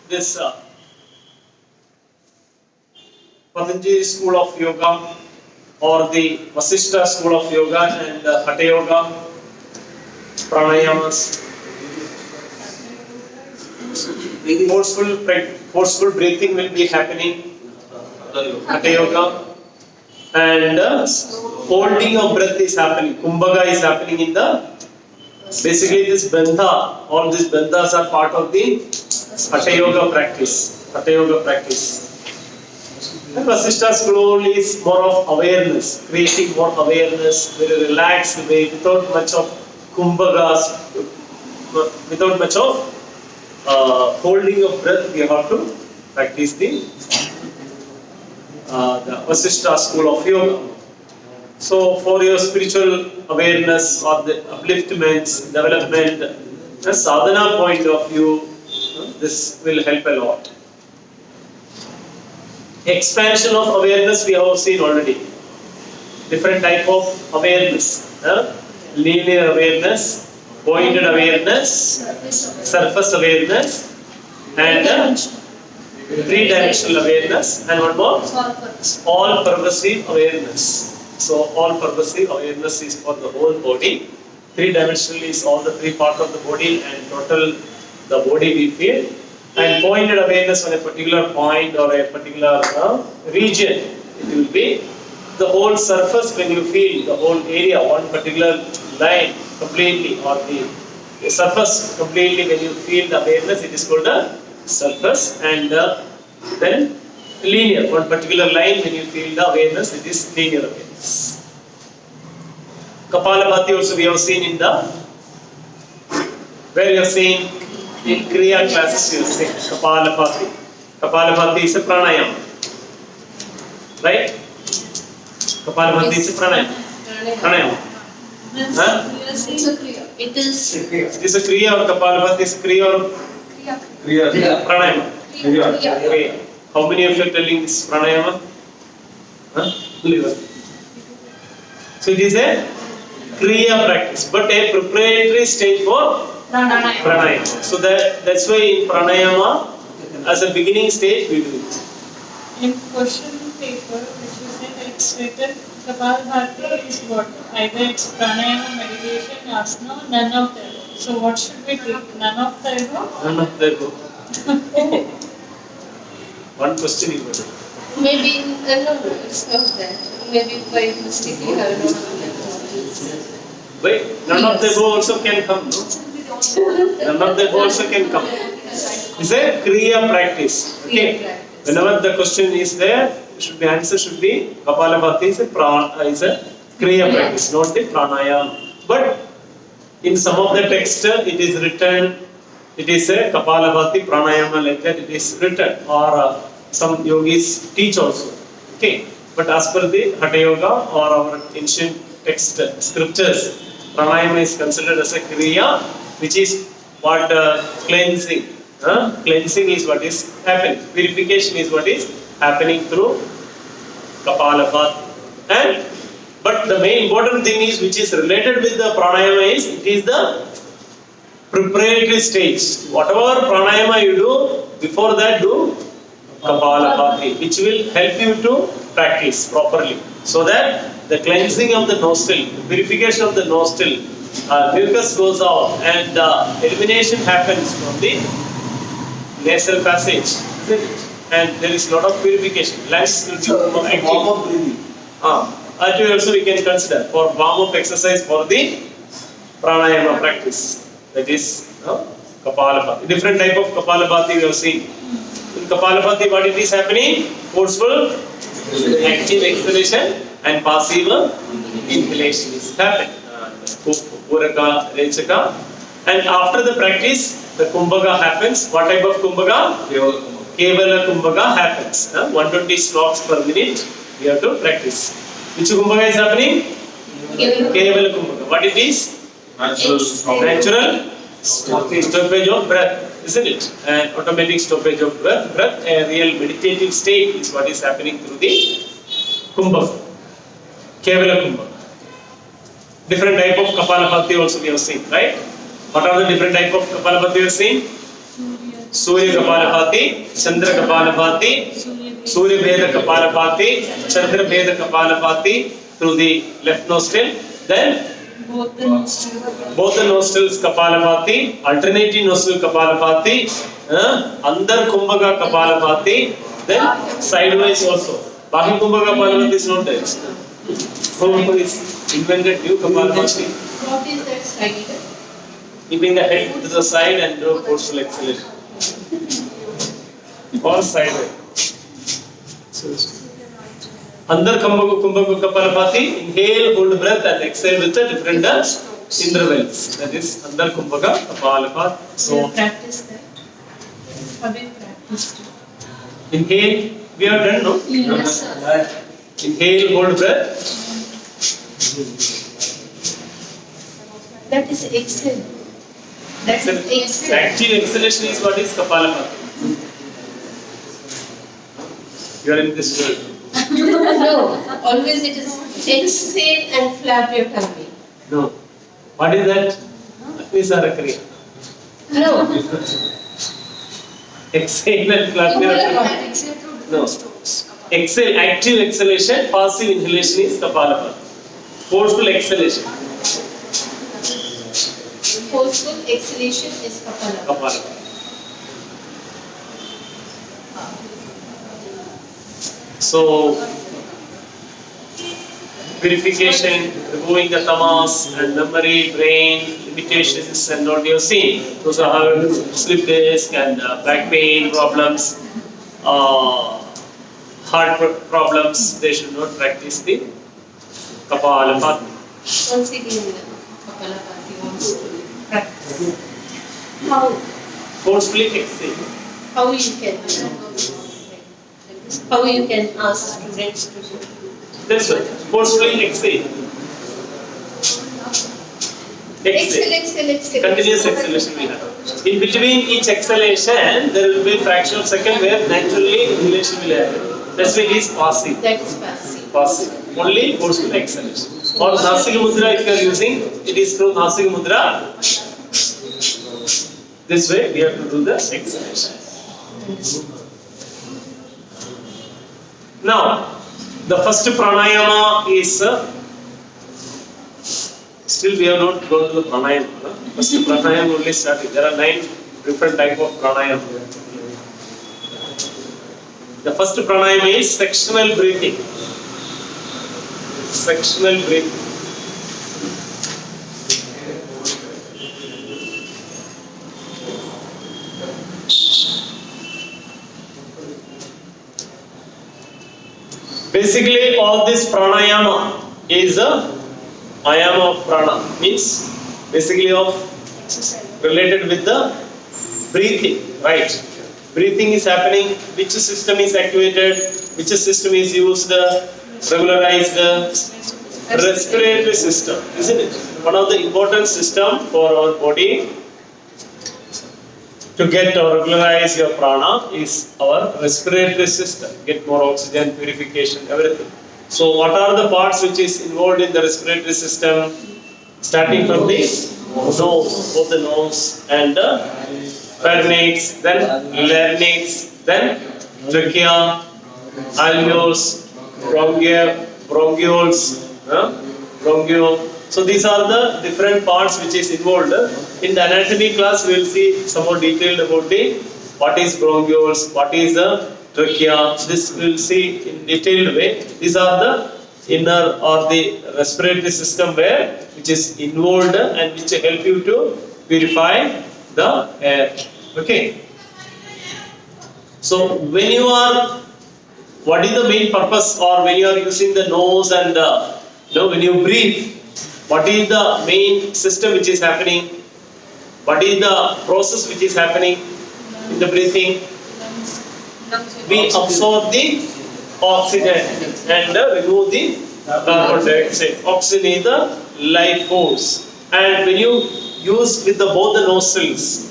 this Patanjali school of yoga or the Vasishtha school of yoga and Hatha yoga, pranayamas, forceful breathing will be happening, Hatha yoga, and holding of breath is happening. Kumbhaga is happening in the. Basically, this bandha, all these bandhas are part of the Hatha yoga practice. Hatha yoga practice. And Vasishtha school is more of awareness, creating more awareness, very relaxed way, without much of kumbhagas, without much of holding of breath. We have to practice the Vasishtha school of yoga. So, for your spiritual awareness or the upliftments, development, the sadhana point of view, this will help a lot. Expansion of awareness we have seen already. Different type of awareness. Linear awareness, pointed awareness, surface awareness, and three-dimensional awareness, and one more, all-pervasive awareness. So, all-pervasive awareness is for the whole body. Three-dimensional is all the three parts of the body, and total the body we feel. And pointed awareness on a particular point or a particular region. It will be the whole surface when you feel the whole area, one particular line completely, or the surface completely when you feel the awareness, it is called the surface. And then linear, one particular line when you feel the awareness, it is linear awareness. Kapalabhati also we have seen in the, where you are seeing in Kriya classes you have seen Kapalabhati. Kapalabhati is a pranayama. Right? Kapalabhati is a pranayama. Pranayama. It is It is a Kriya or Kapalabhati is a Kriya or Kriya. Pranayama. Kriya. How many of you are telling this pranayama? Only one. So it is a Kriya practice, but a preparatory stage for Pranayama. So that's why in Pranayama, as a beginning stage, we do it. In question paper, which you said it's written, Kapalabhati is what? Either it's Pranayama, meditation, asana, none of them. So what should we take? None of the above? None of the above. One question you got. maybe no, it's not that. Maybe by mistake you have not done. Wait, none of the above also can come, no? None of the above also can come. It's a Kriya practice. Okay. Whenever the question is there, should be answer should be Kapalabhati is a Kriya practice, not the Pranayama. But in some of the text, it is written, it is a Kapalabhati Pranayama like that, it is written, or some yogis teach also. Okay. But as per the Hatha Yoga or our ancient text scriptures, Pranayama is considered as a Kriya, which is what cleansing. Cleansing is what is happening. Purification is what is happening through Kapalabhati. But the main important thing is, which is related with the Pranayama, is it is the preparatory stage. Whatever Pranayama you do, before that do Kapalabhati, which will help you to practice properly. So that the cleansing of the nostril, the purification of the nostril, mucus goes out and elimination happens from the nasal passage, isn't it? And there is a lot of purification. Lungs will be more active. Warm-up breathing. That also we can consider for warm-up exercise for the pranayama practice. That is Kapalabhati. Different type of Kapalabhati we have seen. In Kapalabhati, what it is happening? Forceful, active exhalation and passive inhalation is happening. Puraka, Rechaka. And after the practice, the Kumbhaga happens. What type of Kumbhaga? Kevala Kumbhaga happens. 120 sloks per minute we have to practice. Which Kumbhaga is happening? Kevala Kumbhaga. What it is? Natural stoppage of breath, isn't it? And automatic stoppage of breath. A real meditative state is what is happening through the Kumbhaga. Kevala Kumbhaga. Different type of Kapalabhati also we have seen, right? What are the different type of Kapalabhati we have seen? Surya Kapalapati, Chandra Kapalapati, Surya Veda Kapalapati, Chandra Veda Kapalapati through the left nostril. Then both the nostrils Kapalapati, alternating nostril Kapalapati, Andar Kumbhaka Kapalapati, then sideways also. Bahi Kumbhaka Kapalapati is not there. Who is invented new Kapalapati? What is that side? Keeping the head to the side and do forceful exhalation. Or sideways. Andar Kumbhaka Kapalapati, inhale, hold breath and exhale with the different intervals. That is Andar Kumbhaka Kapalapati. So practice that. Have you practiced it? Inhale, we have done, no? Yes, sir. Inhale, hold breath. That is exhale. That is exhale. Active exhalation is what is Kapalapati. You are in this world. No, always it is exhale and flap your tummy. No. What is that? Agnisara Kriya. No. Exhale and flap your tummy. No. Exhale, active exhalation, passive inhalation is Kapalapati. Forceful exhalation, Forceful exhalation is Kapalapati. Kapalapati. So, purification, removing the tamas and memory, brain, limitations and what you have seen. Those are how slip disc and back pain problems, heart problems, they should not practice the Kapalapati. Once again, Kapalapati wants to practice. How Forcefully exhale. how you can ask students to do. That's right. Forcefully exhale. Exhale, exhale, exhale. Continuous exhalation we have. In between each exhalation, there will be a fraction of second where naturally inhalation will happen. That's why it is passive. That is passive. Passive. Only forceful exhalation. Or Nasika Mudra if you are using, it is through Nasika Mudra. This way we have to do the exhalation. Now, the first pranayama is still we have not gone to the pranayama. First pranayama only started. There are 9 different type of pranayama. The first pranayama is sectional breathing. Sectional breathing. Basically, all this pranayama is a ayama of prana, means basically of related with the breathing, right? Breathing is happening, which system is activated, which system is used, regularized, respiratory system, isn't it? One of the important system for our body to get or regularize your prana is our respiratory system. Get more oxygen, purification, everything. So what are the parts which is involved in the respiratory system? Starting from the nose, both the nose and the pharynx, then larynx, then trachea, alveolus, bronchioles, bronchiole. So these are the different parts which is involved. In the anatomy class, we will see some more detailed about the what is bronchioles, what is the trachea. This we will see in detailed way. These are the inner or the respiratory system where which is involved and which help you to purify the air. Okay. So when you are, what is the main purpose, or when you are using the nose and when you breathe, what is the main system which is happening? What is the process which is happening in the breathing? We absorb the oxygen and remove the carbon dioxide. Oxygen is the life force. And when you use with the both the nostrils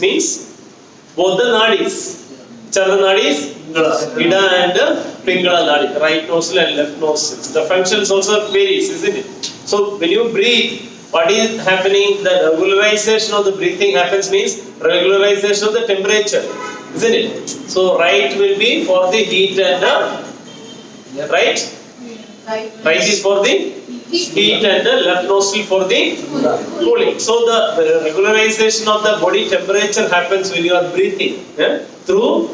means both the nadis. Which are the nadis? Ida and Pingala nadi, right nostril and left nostril. The functions also varies, isn't it? So when you breathe, what is happening? The regularization of the breathing happens means regularization of the temperature, isn't it? So right will be for the heat and the right. Right is for the heat and the left nostril for the cooling. So the regularization of the body temperature happens when you are breathing through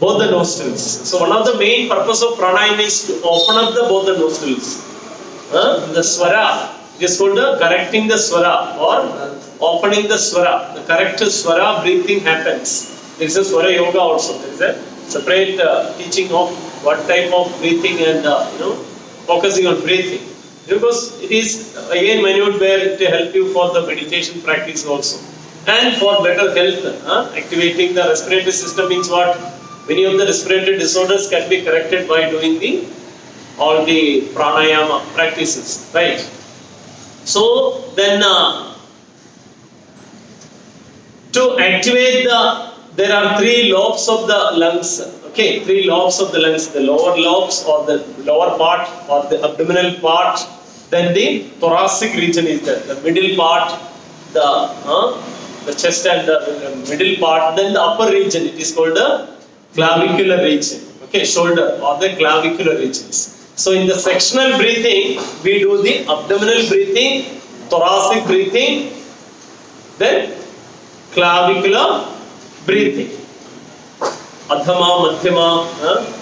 both the nostrils. So one of the main purpose of pranayama is to open up both the nostrils. The swara, it is called correcting the swara or opening the swara. The correct swara breathing happens. There is a swara yoga also. There is a separate teaching of what type of breathing and focusing on breathing. Because it is again minute where it help you for the meditation practice also. And for better health, activating the respiratory system means what? Many of the respiratory disorders can be corrected by doing all the pranayama practices, right? So then to activate there are three lobes of the lungs. Okay, three lobes of the lungs: the lower lobes or the lower part or the abdominal part. Then the thoracic region is there. The middle part, the chest and the middle part. Then the upper region, it is called the clavicular region. Okay, shoulder or the clavicular regions. So in the sectional breathing, we do the abdominal breathing, thoracic breathing, then clavicular breathing. Adhama, Madhyama,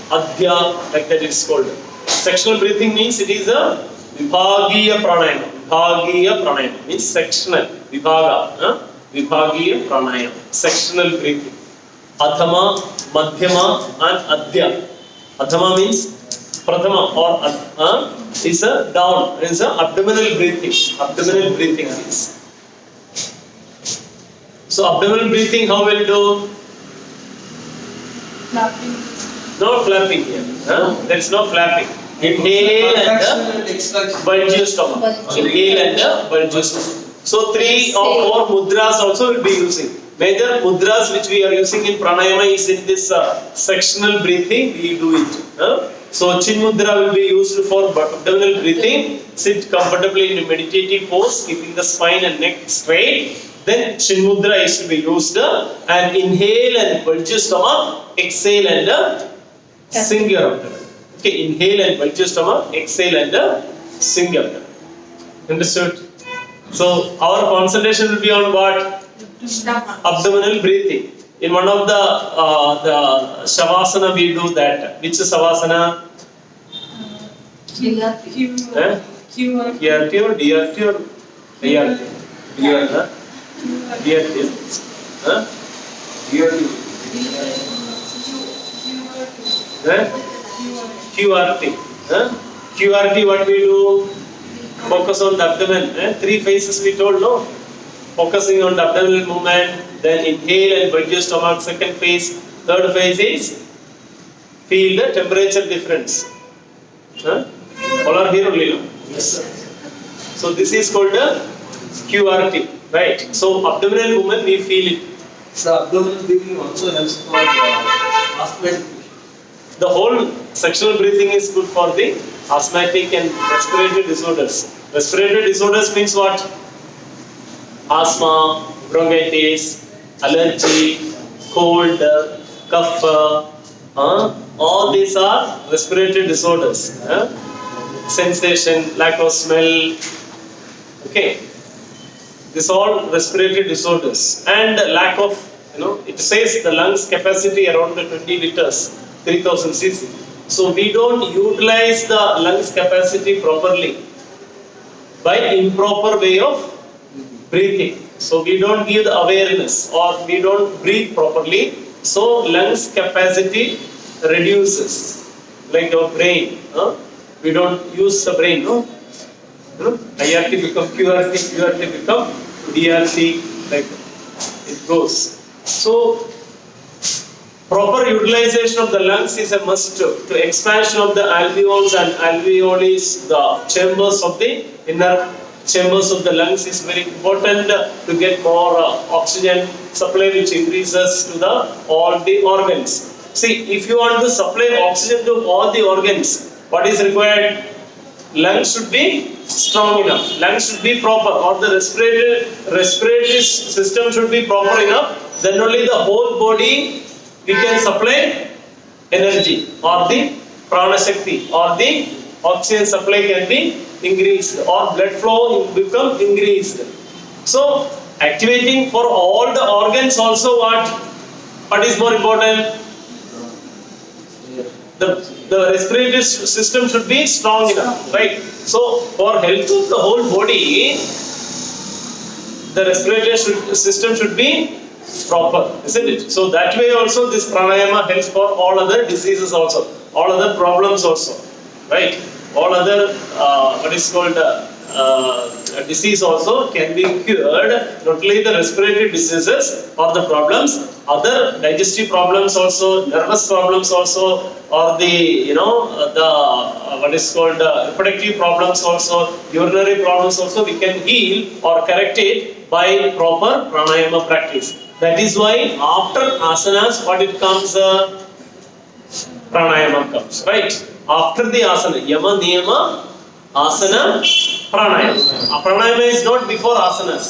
Adhya, like that it is called. Sectional breathing means it is a Vibhagiya Pranayama. Vibhagiya Pranayama means sectional. Vibhaga. Vibhagiya Pranayama. Sectional breathing. Adhama, Madhyama and Adhya. Adhama means Prathama or is a down. Is a abdominal breathing. Abdominal breathing is. So abdominal breathing, how will you do? Flapping. No flapping here. There is no flapping. Inhale and bulge your stomach. Inhale and bulge your stomach. So 3 or 4 mudras also will be using. Major mudras which we are using in pranayama is in this sectional breathing. We do it. So chin mudra will be used for abdominal breathing. Sit comfortably in a meditative pose, keeping the spine and neck straight. Then chin mudra is to be used and inhale and bulge your stomach, exhale and sink your abdomen. Okay, inhale and bulge your stomach, exhale and sink your abdomen. Understood? So our concentration will be on what? Abdominal breathing. In one of the shavasana we do that. Which savasana? QRT or DRT or ART? DRT. QRT. QRT, what we do? Focus on the abdomen. 3 phases we told, no? Focusing on the abdominal movement, then inhale and bulge your stomach. Second phase. Third phase is feel the temperature difference. All are here only, no? Yes, sir. So this is called the QRT, right? So abdominal movement we feel it. So abdominal breathing also helps for asthmatic. The whole sectional breathing is good for the asthmatic and respiratory disorders. Respiratory disorders means what? Asthma, bronchitis, allergy, cold, cough, all these are respiratory disorders. Sensation, lack of smell. Okay, these all respiratory disorders and lack of, it says the lungs capacity around 20 liters, 3000 cc. So we don't utilize the lungs capacity properly by improper way of breathing. So we don't give the awareness or we don't breathe properly. So lungs capacity reduces, like your brain. We don't use the brain. No? IRT become QRT, QRT become DRT, like it goes. So proper utilization of the lungs is a must to expansion of the alveoles and alveoli, the chambers of the inner chambers of the lungs is very important to get more oxygen supply, which increases to all the organs. See, if you want to supply oxygen to all the organs, what is required? lungs should be strong enough, lungs should be proper, or the respiratory system should be proper enough. Then only the whole body we can supply energy, or the prana shakti, or the oxygen supply can be increased, or blood flow become increased. So activating for all the organs also what is more important? The respiratory system should be strong enough, right? So for health of the whole body, the respiratory system should be proper, isn't it? So that way also this pranayama helps for all other diseases also, all other problems also, right? All other disease also can be cured. Not only the respiratory diseases or the problems, other digestive problems also, nervous problems also, or the reproductive problems also, urinary problems also, we can heal or correct it by proper pranayama practice. That is why after asanas, what it comes? Pranayama comes, right? After the asana, yama, niyama, asana, pranayama. Pranayama is not before asanas.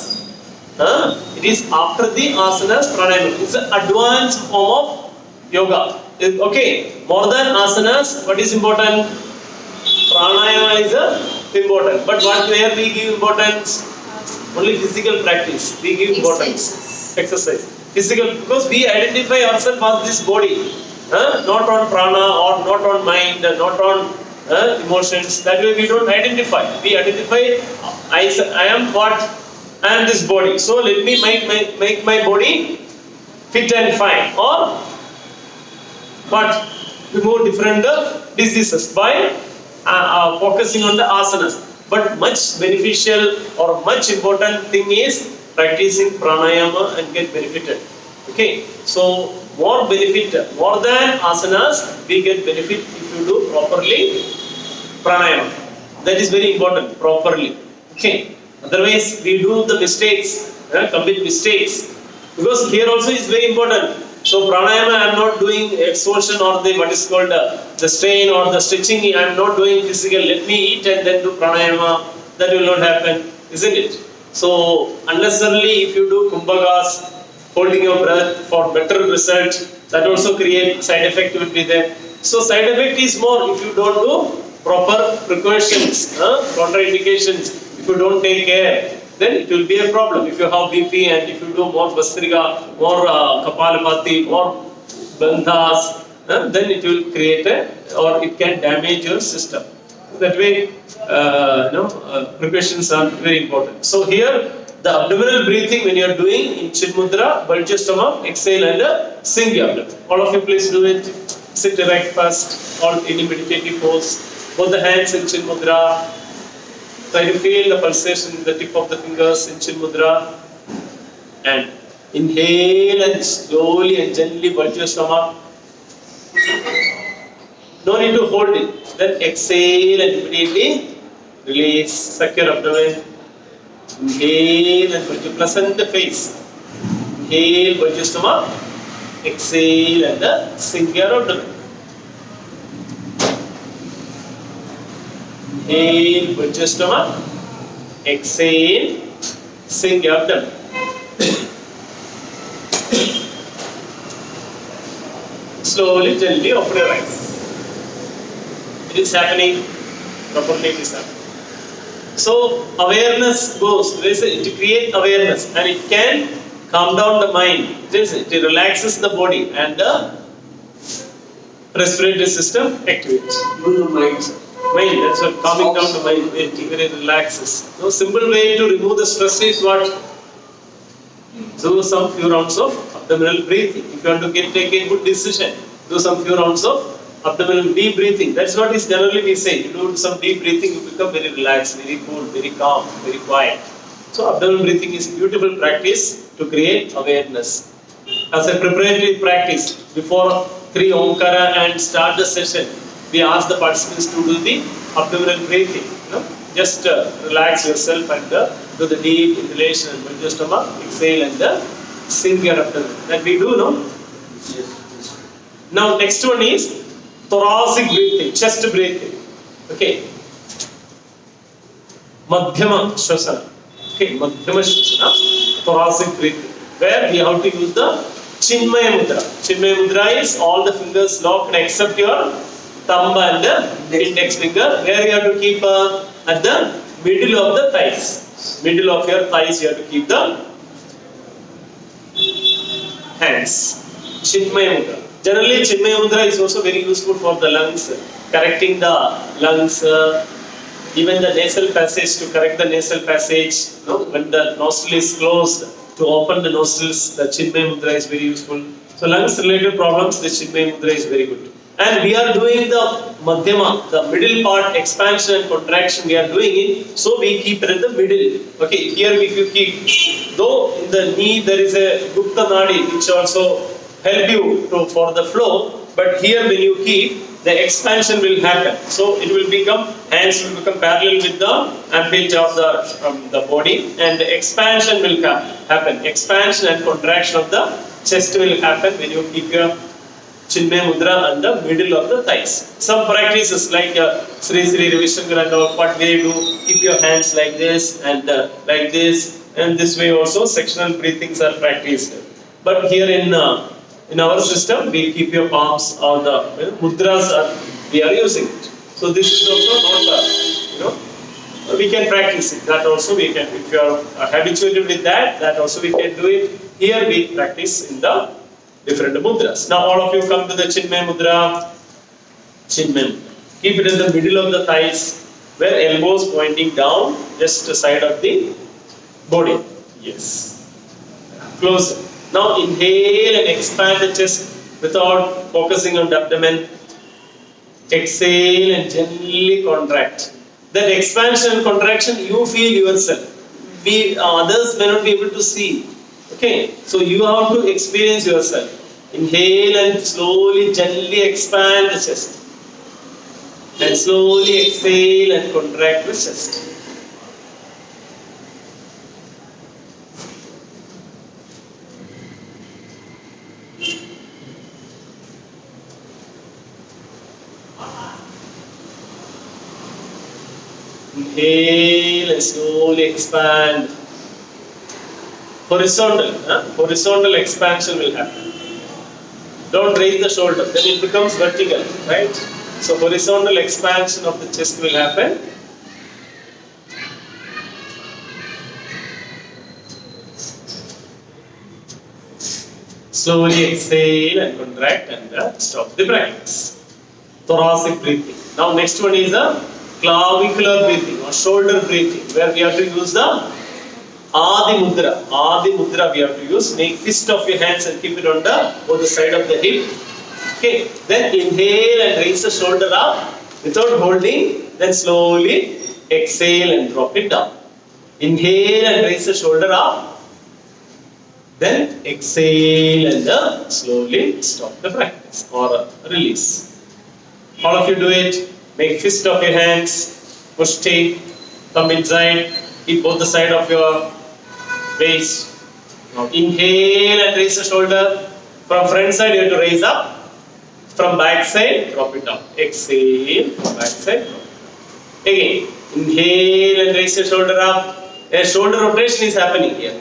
It is after the asanas, pranayama. It's an advanced form of yoga. Okay, more than asanas, what is important? Pranayama is important. But where we give importance? Only physical practice. We give importance. Exercise. Physical, because we identify ourselves as this body. Not on prana, or not on mind, not on emotions. That way we don't identify. We identify, I am what? I am this body. So let me make my body fit and fine. Or what? Remove different diseases by focusing on the asanas. But much beneficial or much important thing is practicing pranayama and get benefited. Okay, so more benefit, more than asanas, we get benefit if you do properly pranayama. That is very important, properly. Okay, otherwise we do the mistakes, commit mistakes. Because here also is very important. So pranayama, I am not doing exhaustion or the strain or the stretching. I am not doing physical. Let me eat and then do pranayama. That will not happen, isn't it? So unnecessarily, if you do kumbhakas, holding your breath for better result, that also create side effect will be there. So side effect is more if you don't do proper precautions, contraindications. If you don't take care, then it will be a problem. If you have BP and if you do more Bastrika, more Kapalabhati, more Bandhas, then it will create or it can damage your system. That way, precautions are very important. So here, the abdominal breathing when you are doing in Chin Mudra, bulge your stomach, exhale and sink your abdomen. All of you please do it. Sit erect first, or any meditative pose. Both the hands in Chin Mudra. Try to feel the pulsation in the tip of the fingers in Chin Mudra. And inhale and slowly and gently bulge your stomach. No need to hold it. Then exhale and immediately release. Suck your abdomen. Inhale and bulge your pleasant face. Inhale, bulge your stomach. Exhale and sink your abdomen. Inhale, bulge your stomach. Exhale, sink your abdomen. Slowly, gently open your eyes. It is happening. Properly it is happening. So awareness goes to create awareness, and it can calm down the mind. It relaxes the body and the respiratory system activates. Even the mind. Mind, that's what calming down the mind. It relaxes. No simple way to remove the stress is what? Do some few rounds of abdominal breathing. If you want to take a good decision, do some few rounds of abdominal deep breathing. That's what is generally we say. You do some deep breathing, you become very relaxed, very cool, very calm, very quiet. So abdominal breathing is a beautiful practice to create awareness. As a preparatory practice, before 3 Omkara and start the session, we ask the participants to do the abdominal breathing. Just relax yourself and do the deep inhalation and bulge your stomach, exhale and sink your abdomen. That we do, no? Yes. Now next one is thoracic breathing, chest breathing. Okay. Madhyama Shvasana. Okay, Madhyama Shvasana, thoracic breathing, where we have to use the Chinmaya Mudra. Chinmaya Mudra is all the fingers locked except your thumb and the index finger, where you have to keep at the middle of the thighs. Middle of your thighs, you have to keep the hands. Chinmaya Mudra. Generally, Chinmaya Mudra is also very useful for the lungs, correcting the lungs, even the nasal passage, to correct the nasal passage. When the nostril is closed, to open the nostrils, the Chinmaya Mudra is very useful. So, lungs related problems, the Chinmaya Mudra is very good. And we are doing the Madhyama, the middle part expansion and contraction, we are doing it. So, we keep it in the middle. Okay, here if you keep, though in the knee there is a Gupta Nadi which also help you for the flow, but here when you keep, the expansion will happen. So it will become, hands will become parallel with the armpit of the body, and the expansion will happen. Expansion and contraction of the chest will happen when you keep your Chinmaya Mudra on the middle of the thighs. Some practices like Sri Sri Ravi Shankar and all, what they do, keep your hands like this and like this, and this way also sectional breathings are practiced. But here in our system, we keep your palms or the mudras we are using it. So this is also not, we can practice it. That also we can, if you are habituated with that, that also we can do it. Here we practice in the different mudras. Now all of you come to the Chinmaya Mudra. Chinmaya Mudra. Keep it in the middle of the thighs, where elbows pointing down, just the side of the body. Yes. Close it. Now inhale and expand the chest without focusing on the abdomen. Exhale and gently contract. That expansion and contraction you feel yourself. Others may not be able to see. Okay, so you have to experience yourself. Inhale and slowly, gently expand the chest. And slowly exhale and contract the chest. Inhale and slowly expand. Horizontal expansion will happen. Don't raise the shoulder, then it becomes vertical, right? So horizontal expansion of the chest will happen. Slowly exhale and contract and stop the practice. Thoracic breathing. Now next one is a clavicular breathing or shoulder breathing, where we have to use the Adi Mudra. Adi Mudra we have to use. Make fist of your hands and keep it on the side of the hip. Okay. Then inhale and raise the shoulder up without holding. Then slowly exhale and drop it down. Inhale and raise the shoulder up. Then exhale and slowly stop the practice or release. All of you do it. Make fist of your hands. Push tape. Thumb inside. Keep both the side of your waist. Now inhale and raise the shoulder. From front side you have to raise up. From back side, drop it down. Exhale, from back side, drop it. Again, inhale and raise your shoulder up. A shoulder rotation is happening here.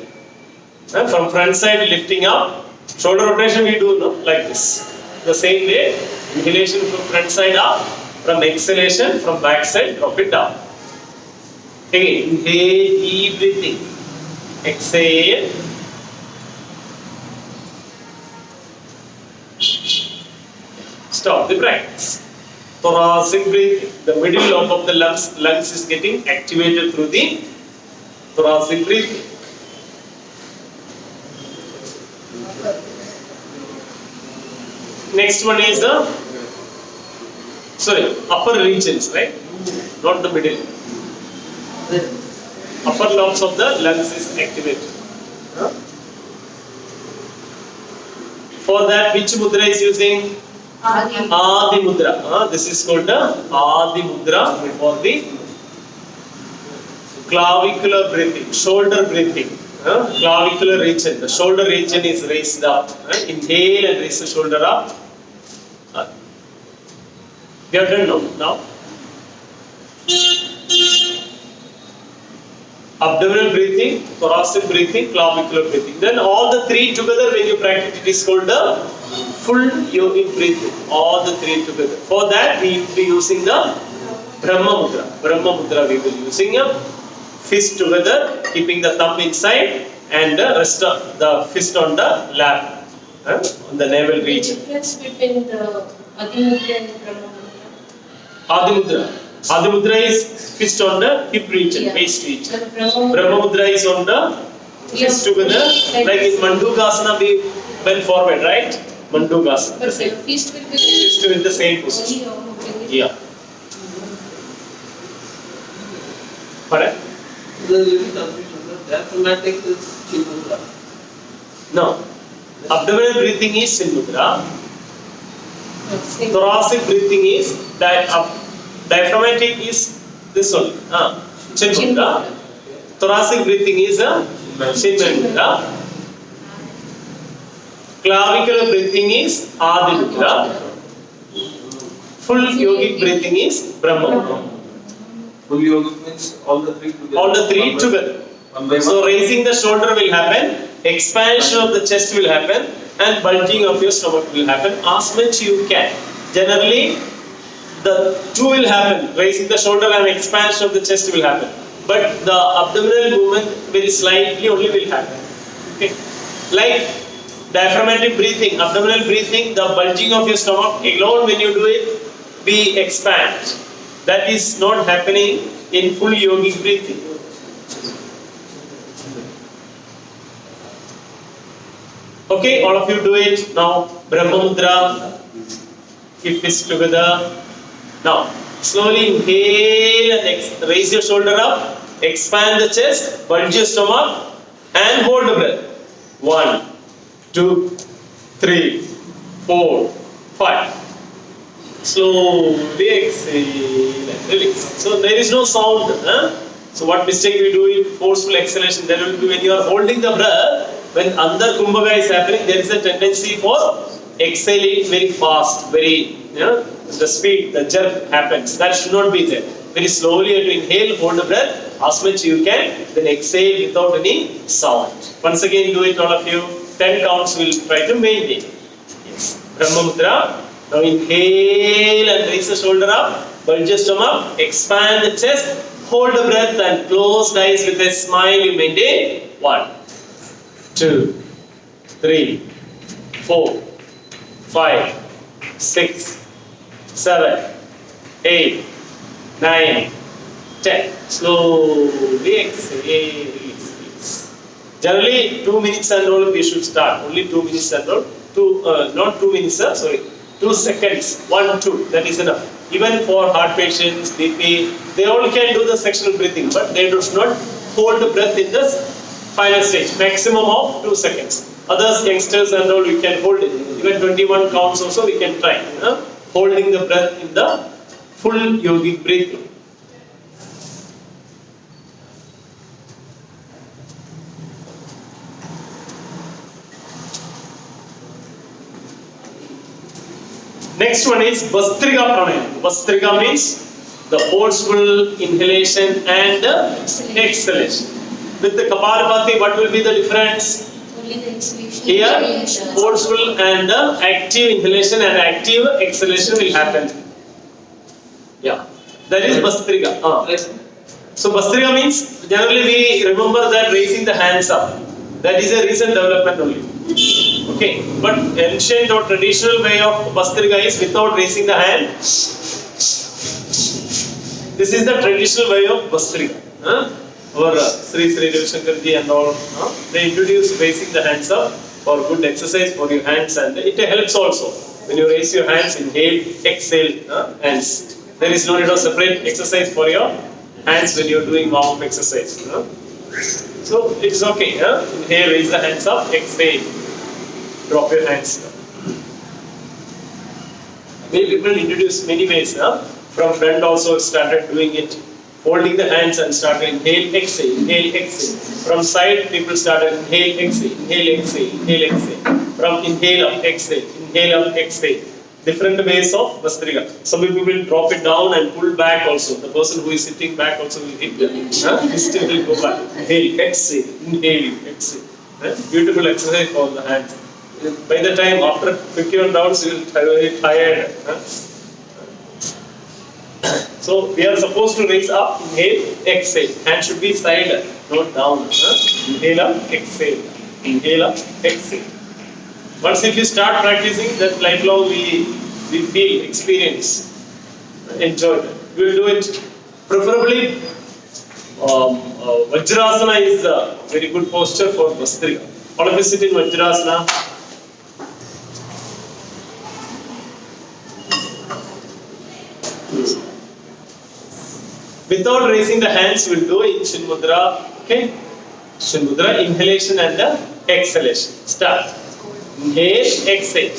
From front side lifting up. Shoulder rotation we do like this. The same way, inhalation from front side up. From exhalation, from back side, drop it down. Again, inhale, deep breathing. Exhale. Stop the practice. Thoracic breathing. The middle lobe of the lungs is getting activated through the thoracic breathing. Next one is the upper regions, right? Not the middle. Upper lobes of the lungs is activated. For that, which mudra is using? Adi Mudra. This is called the Adi Mudra for the clavicular breathing, shoulder breathing. Clavicular region. The shoulder region is raised up. Inhale and raise the shoulder up. We have done now. abdominal breathing, thoracic breathing, clavicular breathing. Then all the three together when you practice it is called the full yogic breathing. All the three together. For that we will be using the Brahma Mudra. Brahma Mudra we will be using a fist together, keeping the thumb inside and the rest of the fist on the lap, on the navel The region. difference between the Adimudra and Brahma Mudra. Adi Mudra. Adi Mudra is fist on the hip region, Yeah. waist region. And Brahma Brahma Mudra is on the fist together, like in Mandugasana we bend forward, right? Mandugasana, the But the same. fist will be Fist in the same position. only on the Yeah. Correct? There's a little confusion. The diaphragmatic is Chin Mudra. No. Abdominal breathing is Chin Mudra. same. Thoracic breathing is diaphragmatic is this one. Chin Chin Mudra. Mudra. Thoracic breathing is Chin Mudra. Clavicular breathing is Adi Mudra. Full yogic breathing is Brahma Mudra. Full yogic means all the three together. All the three together. One by So one. raising the shoulder will happen, expansion of the chest will happen, and bulging of your stomach will happen as much you can. Generally, the two will happen, raising the shoulder and expansion of the chest will happen. But the abdominal movement very slightly only will happen. Okay. Like diaphragmatic breathing, abdominal breathing, the bulging of your stomach alone when you do it, we expand. That is not happening in full yogic breathing. Okay, all of you do it now. Brahma Mudra. Keep fists together. Now, slowly inhale and raise your shoulder up. Expand the chest, bulge your stomach, and hold the breath. 1, 2, 3, 4, 5. Slowly exhale and release. So there is no sound. So what mistake we do in forceful exhalation? There will be when you are holding the breath. When under Kumbhaka is happening, there is a tendency for exhaling very fast, very, the speed, the jerk happens. That should not be there. Very slowly you have to inhale, hold the breath as much you can, then exhale without any sound. Once again, do it all of you. 10 counts we will try to maintain. Yes. Brahma Mudra. Now inhale and raise the shoulder up, bulge your stomach, expand the chest, hold the breath and close the eyes with a smile. You maintain. 1, 2, 3, 4, 5, 6, 7, 8, 9, 10. Slowly exhale, release. Generally 2 minutes and roll we should start. Only 2 minutes and roll. Not 2 minutes, sorry. 2 seconds. 1, 2. That is enough. Even for heart patients, BP, they all can do the sectional breathing, but they do not hold the breath in the final stage. Maximum of 2 seconds. Others, youngsters and all, we can hold it. Even 21 counts also we can try. Holding the breath in the full yogic breathing. Next one is Bastrika Pranayama. Bastrika means the forceful inhalation and exhalation. With the Kapalabhati, what will be the difference? Only the exhalation. Here, forceful and active inhalation and active exhalation will happen. Yeah, that is Bastrika. So Bastrika means, generally we remember that raising the hands up. That is a recent development only. Okay, but ancient or traditional way of Bastrika is without raising the hand. This is the traditional way of Bastrika. Our Sri Sri Ravi Shankar ji and all, they introduce raising the hands up for good exercise for your hands, and it helps also. When you raise your hands, inhale, exhale, hands. There is no need of separate exercise for your hands when you are doing warm-up exercise. So it is okay. Inhale, raise the hands up, exhale, drop your hands down. Many people introduce many ways. From front also started doing it. Holding the hands and started inhale, exhale, inhale, exhale. From side, people started inhale, exhale, inhale, exhale, inhale, exhale. From inhale up, exhale, inhale up, exhale. different ways of Vastrika. Some people will drop it down and pull back also. The person who is sitting back also will hit the fist will go back. Inhale, exhale, inhale, exhale. Beautiful exercise for the hands. By the time after 51 rounds, you will be very tired. So we are supposed to raise up, inhale, exhale. Hand should be side, not down. Inhale up, exhale. Inhale up, exhale. Once if you start practicing, that lifelong we feel, experience, enjoy that. We will do it preferably. Vajrasana is a very good posture for Vastrika. All of us sit in Vajrasana. Without raising the hands, we will do in Chin Mudra. Okay? Chin Mudra, inhalation and the exhalation. Start. Inhale, exhale.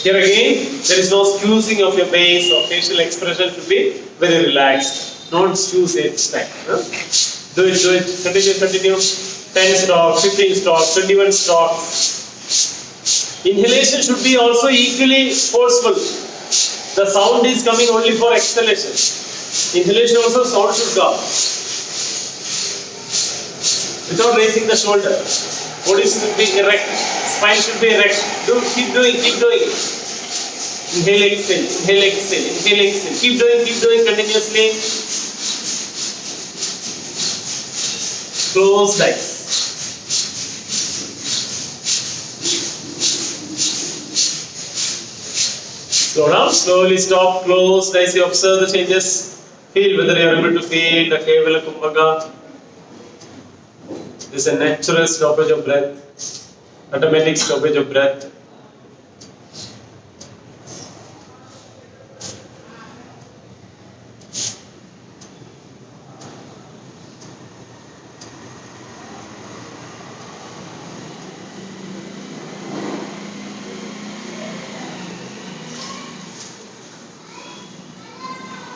Here again, there is no squeezing of your face or facial expression should be very relaxed. Don't squeeze each time. Do it, continue. 10 stocks, 15 stocks, 21 stocks. Inhalation should be also equally forceful. The sound is coming only for exhalation. Inhalation also sound should come. Without raising the shoulder. Body should be erect. Spine should be erect. Keep doing. Inhale, exhale, inhale, exhale, inhale, exhale. Keep doing continuously. Close eyes. Slow down, slowly stop, close eyes. You observe the changes. Feel whether you are able to feel the Kevala Kumbhaka. This is a natural stoppage of breath, automatic stoppage of breath.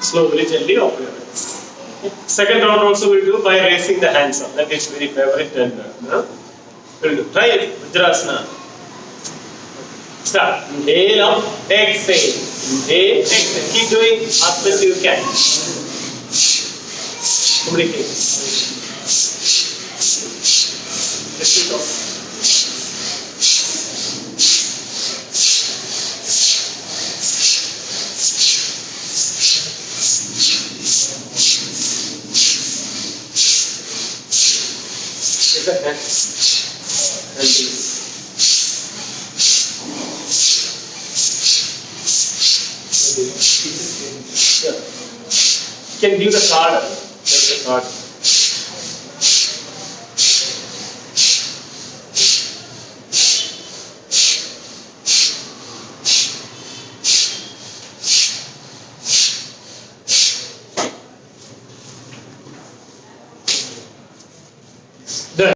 Slowly, gently open your eyes. Second round also we'll do by raising the hands up. That is very favorite and we'll do. Try it. Vajrasana. Start. Inhale up, exhale. Inhale, exhale. Keep doing as best you can. Communicate. Let's keep going. You can give the card. Take the card.